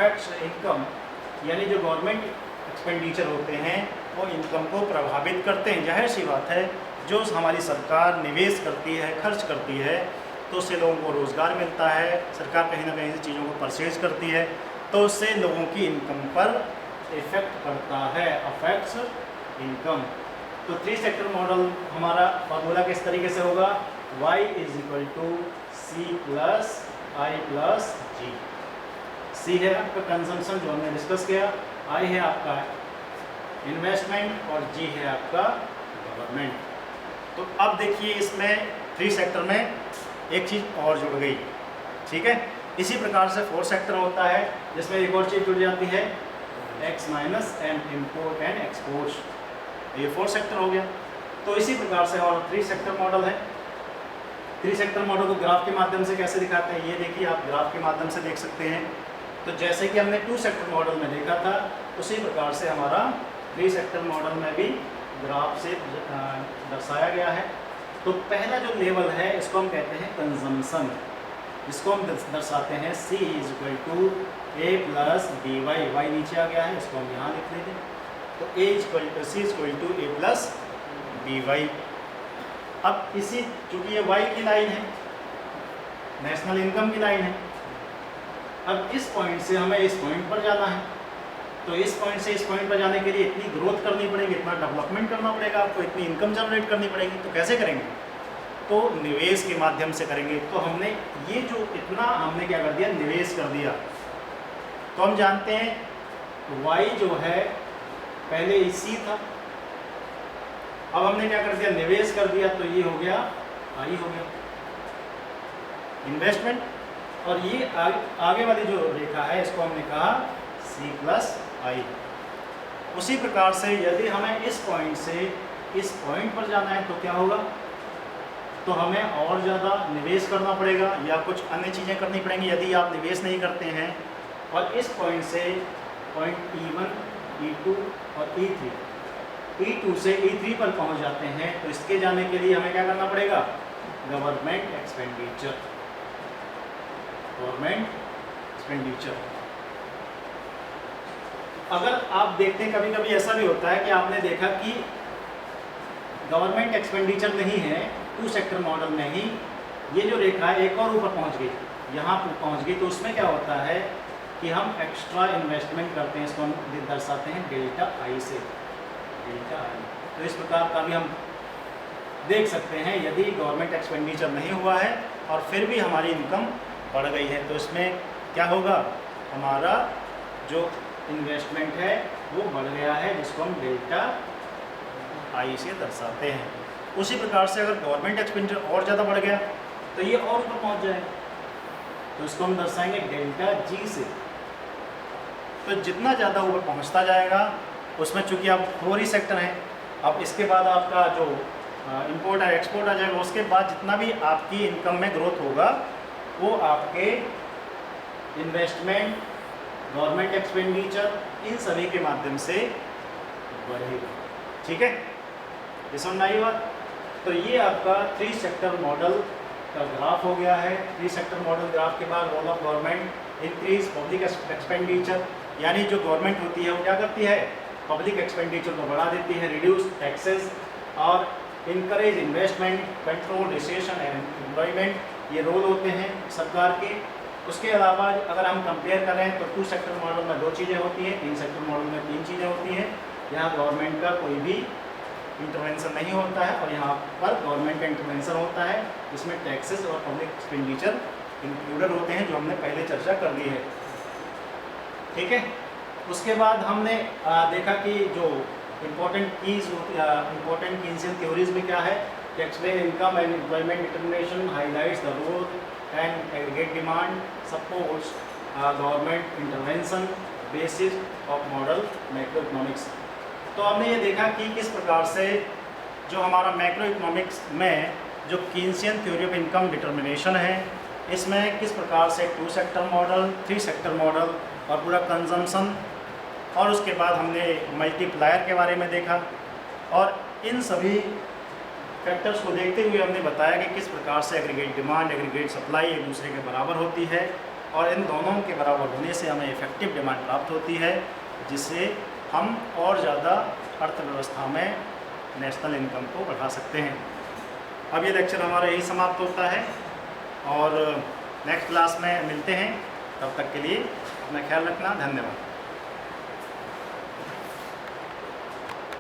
Income यानी जो government expenditure होते हैं वो इनकम को प्रभावित करते हैं। जाहिर सी बात है, जो हमारी सरकार निवेश करती है, खर्च करती है, तो उससे लोगों को रोज़गार मिलता है। सरकार कहीं ना कहीं से चीज़ों को परचेज करती है, तो उससे लोगों की इनकम पर इफ़ेक्ट पड़ता है, अफेक्ट्स इनकम। तो 3 सेक्टर मॉडल हमारा फार्मूला किस तरीके से होगा, y = C + I + G। C है आपका कंजम्पशन जो हमने डिस्कस किया, I है आपका इन्वेस्टमेंट और G है आपका गवर्नमेंट। तो अब देखिए इसमें 3 सेक्टर में एक चीज़ और जुड़ गई, ठीक है। इसी प्रकार से 4 सेक्टर होता है जिसमें एक और चीज़ जुड़ जाती है, X - M import and export. ये 4 सेक्टर हो गया। तो इसी प्रकार से और 3 सेक्टर मॉडल है। 3 सेक्टर मॉडल को ग्राफ के माध्यम से कैसे दिखाते हैं, ये देखिए आप ग्राफ के माध्यम से देख सकते हैं। तो जैसे कि हमने 2 सेक्टर मॉडल में देखा था, उसी प्रकार से हमारा 3 सेक्टर मॉडल में भी ग्राफ से दर्शाया गया है। तो पहला जो लेवल है इसको हम कहते हैं कंजम्पशन। इसको हम दर्शाते हैं C = A + BY। Y नीचे आ गया है, इसको हम यहाँ लिख लेते हैं। तो C = A + BY। अब इसी चूँकि ये Y की लाइन है, नेशनल इनकम की लाइन है, अब इस पॉइंट से हमें इस पॉइंट पर जाना है। तो इस पॉइंट से इस पॉइंट पर जाने के लिए इतनी ग्रोथ करनी पड़ेगी, इतना डेवलपमेंट करना पड़ेगा आपको, इतनी इनकम जनरेट करनी पड़ेगी। तो कैसे करेंगे, तो निवेश के माध्यम से करेंगे। तो हमने ये जो इतना हमने क्या कर दिया, निवेश कर दिया। तो हम जानते हैं Y जो है पहले C था, अब हमने क्या कर दिया, निवेश कर दिया, तो ये हो गया I हो गया इन्वेस्टमेंट। और ये आगे वाली जो रेखा है इसको हमने कहा C + I। उसी प्रकार से यदि हमें इस पॉइंट से इस पॉइंट पर जाना है तो क्या होगा, तो हमें और ज़्यादा निवेश करना पड़ेगा या कुछ अन्य चीज़ें करनी पड़ेंगी। यदि आप निवेश नहीं करते हैं और इस पॉइंट से पॉइंट E1, E2 और E3, E2 से E3 पर पहुंच जाते हैं, तो इसके जाने के लिए हमें क्या करना पड़ेगा, गवर्नमेंट एक्सपेंडिचर। गवर्नमेंट एक्सपेंडिचर अगर आप देखते हैं, कभी कभी ऐसा भी होता है कि आपने देखा कि गवर्नमेंट एक्सपेंडिचर नहीं है 2 सेक्टर मॉडल में ही, ये जो रेखा है एक और ऊपर पहुंच गई, यहाँ पर पहुंच गई, तो उसमें क्या होता है कि हम एक्स्ट्रा इन्वेस्टमेंट करते हैं। इसको हम दर्शाते हैं ΔI से, ΔI। तो इस प्रकार का भी हम देख सकते हैं, यदि गवर्नमेंट एक्सपेंडिचर नहीं हुआ है और फिर भी हमारी इनकम बढ़ गई है, तो इसमें क्या होगा, हमारा जो इन्वेस्टमेंट है वो बढ़ गया है, जिसको हम ΔI से दर्शाते हैं। उसी प्रकार से अगर गवर्नमेंट एक्सपेंडिचर और ज़्यादा बढ़ गया तो ये और ऊपर पहुंच जाएगा, तो इसको हम दर्शाएंगे ΔG से। तो जितना ज़्यादा ऊपर पहुंचता जाएगा, उसमें चूँकि आप 4 ही सेक्टर हैं, अब इसके बाद आपका जो इंपोर्ट और एक्सपोर्ट आ जाएगा, उसके बाद जितना भी आपकी इनकम में ग्रोथ होगा वो आपके इन्वेस्टमेंट, गवर्नमेंट एक्सपेंडिचर, इन सभी के माध्यम से बढ़ेगा। ठीक है, ये समझ आई बात। तो ये आपका 3 सेक्टर मॉडल का ग्राफ हो गया है। 3 सेक्टर मॉडल ग्राफ के बाद role of government, increase public expenditure, यानी जो गवर्नमेंट होती है वो क्या करती है, पब्लिक एक्सपेंडिचर को बढ़ा देती है, रिड्यूस टैक्सेस और encourage investment, control recession and employment, ये रोल होते हैं सरकार के। उसके अलावा अगर हम कंपेयर करें तो 2 सेक्टर मॉडल में 2 चीज़ें होती हैं, 3 सेक्टर मॉडल में 3 चीज़ें होती हैं। यहाँ गवर्नमेंट का कोई भी इंटरवेंशन नहीं होता है और यहाँ पर गवर्नमेंट का इंटरवेंशन होता है, जिसमें टैक्सेस और पब्लिक एक्सपेंडिचर इंक्लूडेड होते हैं, जो हमने पहले चर्चा कर ली है। ठीक है, उसके बाद हमने देखा कि जो इम्पोर्टेंट कीन्सियन थ्योरीज में क्या है, कि explain income and employment determination, highlights the role and aggregate demand, supports government intervention, basis of model macroeconomics. तो हमने ये देखा कि किस प्रकार से जो हमारा मैक्रो इकोनॉमिक्स में जो कीन्सियन थ्योरी ऑफ इनकम डिटर्मिनेशन है, इसमें किस प्रकार से 2 सेक्टर मॉडल, 3 सेक्टर मॉडल और पूरा कंजम्पशन, और उसके बाद हमने मल्टीप्लायर के बारे में देखा। और इन सभी फैक्टर्स को देखते हुए हमने बताया कि किस प्रकार से एग्रीगेट डिमांड, एग्रीगेट सप्लाई एक दूसरे के बराबर होती है और इन दोनों के बराबर होने से हमें इफ़ेक्टिव डिमांड प्राप्त होती है, जिससे हम और ज़्यादा अर्थव्यवस्था में नेशनल इनकम को बढ़ा सकते हैं। अब ये लेक्चर हमारा यही समाप्त होता है और नेक्स्ट क्लास में मिलते हैं। तब तक के लिए अपना ख्याल रखना। धन्यवाद।